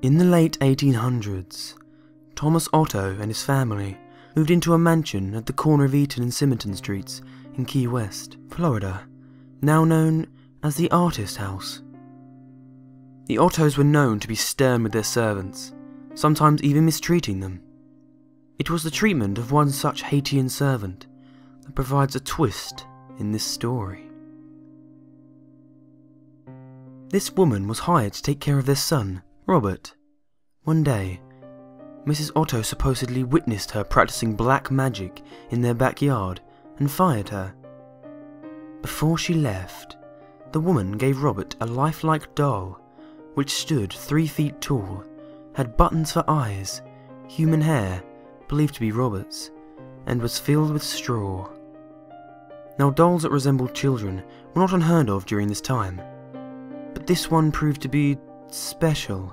In the late 1800s, Thomas Otto and his family moved into a mansion at the corner of Eaton and Simonton Streets in Key West, Florida, now known as the Artist House. The Ottos were known to be stern with their servants, sometimes even mistreating them. It was the treatment of one such Haitian servant that provides a twist in this story. This woman was hired to take care of their son, Robert. One day, Mrs. Otto supposedly witnessed her practicing black magic in their backyard and fired her. Before she left, the woman gave Robert a lifelike doll which stood 3 feet tall, had buttons for eyes, human hair, believed to be Robert's, and was filled with straw. Now, dolls that resembled children were not unheard of during this time, but this one proved to be special.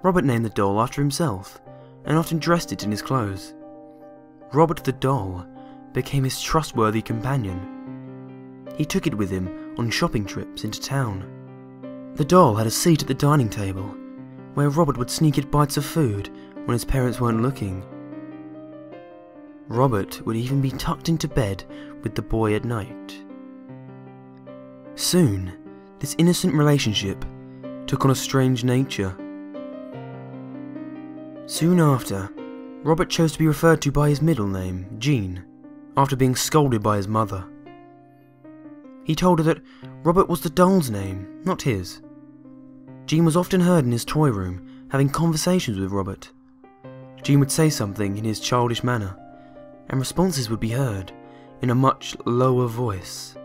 Robert named the doll after himself and often dressed it in his clothes. Robert the doll became his trustworthy companion. He took it with him on shopping trips into town. The doll had a seat at the dining table, where Robert would sneak it bites of food when his parents weren't looking. Robert would even be tucked into bed with the boy at night. Soon, this innocent relationship took on a strange nature. Soon after, Robert chose to be referred to by his middle name, Jean, after being scolded by his mother. He told her that Robert was the doll's name, not his. Jean was often heard in his toy room having conversations with Robert. Jean would say something in his childish manner, and responses would be heard in a much lower voice.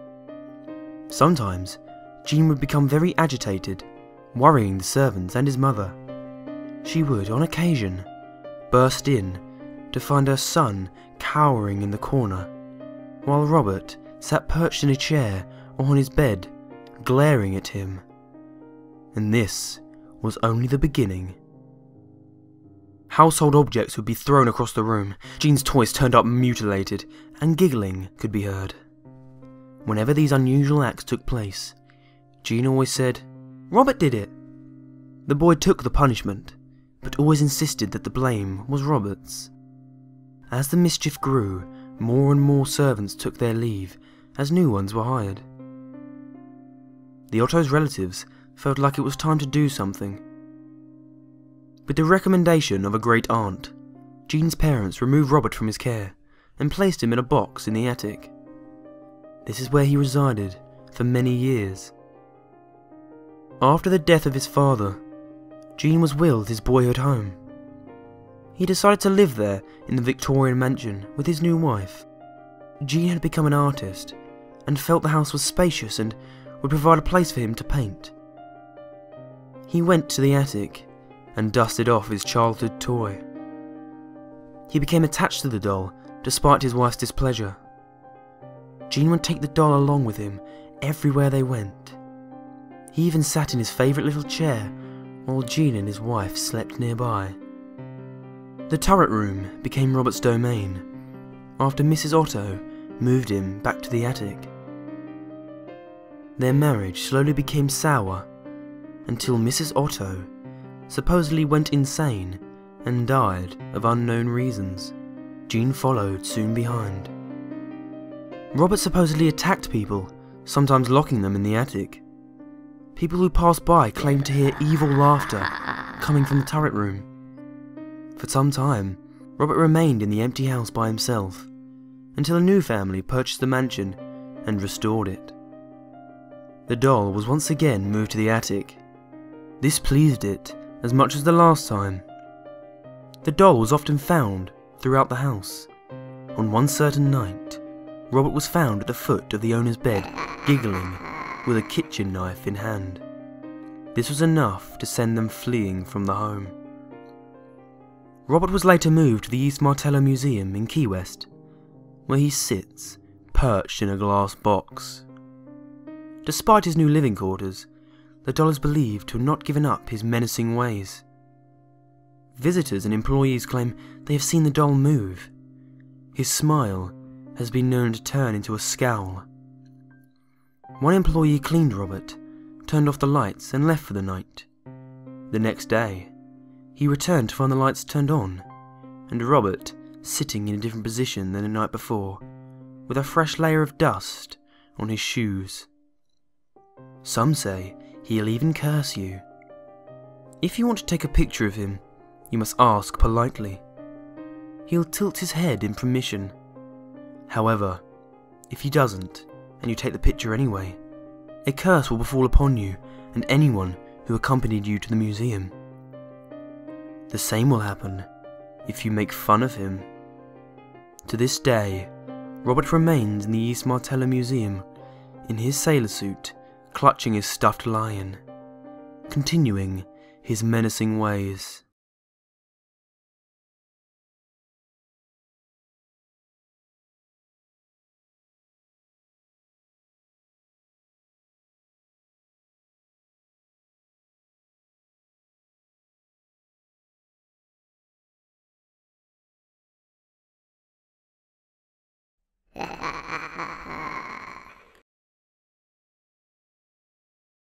Sometimes, Jean would become very agitated, worrying the servants and his mother. She would, on occasion, burst in to find her son cowering in the corner, while Robert sat perched in a chair or on his bed, glaring at him. And this was only the beginning. Household objects would be thrown across the room, Jean's toys turned up mutilated, and giggling could be heard. Whenever these unusual acts took place, Jean always said, "Robert did it." The boy took the punishment, but always insisted that the blame was Robert's. As the mischief grew, more and more servants took their leave, as new ones were hired. The Otto's relatives felt like it was time to do something. With the recommendation of a great aunt, Jean's parents removed Robert from his care and placed him in a box in the attic. This is where he resided for many years. After the death of his father, Jean was willed his boyhood home. He decided to live there in the Victorian mansion with his new wife. Jean had become an artist and felt the house was spacious and would provide a place for him to paint. He went to the attic and dusted off his childhood toy. He became attached to the doll despite his wife's displeasure. Jean would take the doll along with him everywhere they went. He even sat in his favourite little chair while Jean and his wife slept nearby. The turret room became Robert's domain after Mrs. Otto moved him back to the attic. Their marriage slowly became sour until Mrs. Otto supposedly went insane and died of unknown reasons. Jean followed soon behind. Robert supposedly attacked people, sometimes locking them in the attic. People who passed by claimed to hear evil laughter coming from the turret room. For some time, Robert remained in the empty house by himself, until a new family purchased the mansion and restored it. The doll was once again moved to the attic. This pleased it as much as the last time. The doll was often found throughout the house. On one certain night, Robert was found at the foot of the owner's bed, giggling, with a kitchen knife in hand. This was enough to send them fleeing from the home. Robert was later moved to the East Martello Museum in Key West, where he sits, perched in a glass box. Despite his new living quarters, the doll is believed to have not given up his menacing ways. Visitors and employees claim they have seen the doll move. His smile has been known to turn into a scowl. One employee cleaned Robert, turned off the lights and left for the night. The next day, he returned to find the lights turned on, and Robert sitting in a different position than the night before, with a fresh layer of dust on his shoes. Some say he'll even curse you. If you want to take a picture of him, you must ask politely. He'll tilt his head in permission. However, if he doesn't, and you take the picture anyway, a curse will befall upon you and anyone who accompanied you to the museum. The same will happen if you make fun of him. To this day, Robert remains in the East Martello Museum in his sailor suit, clutching his stuffed lion, continuing his menacing ways.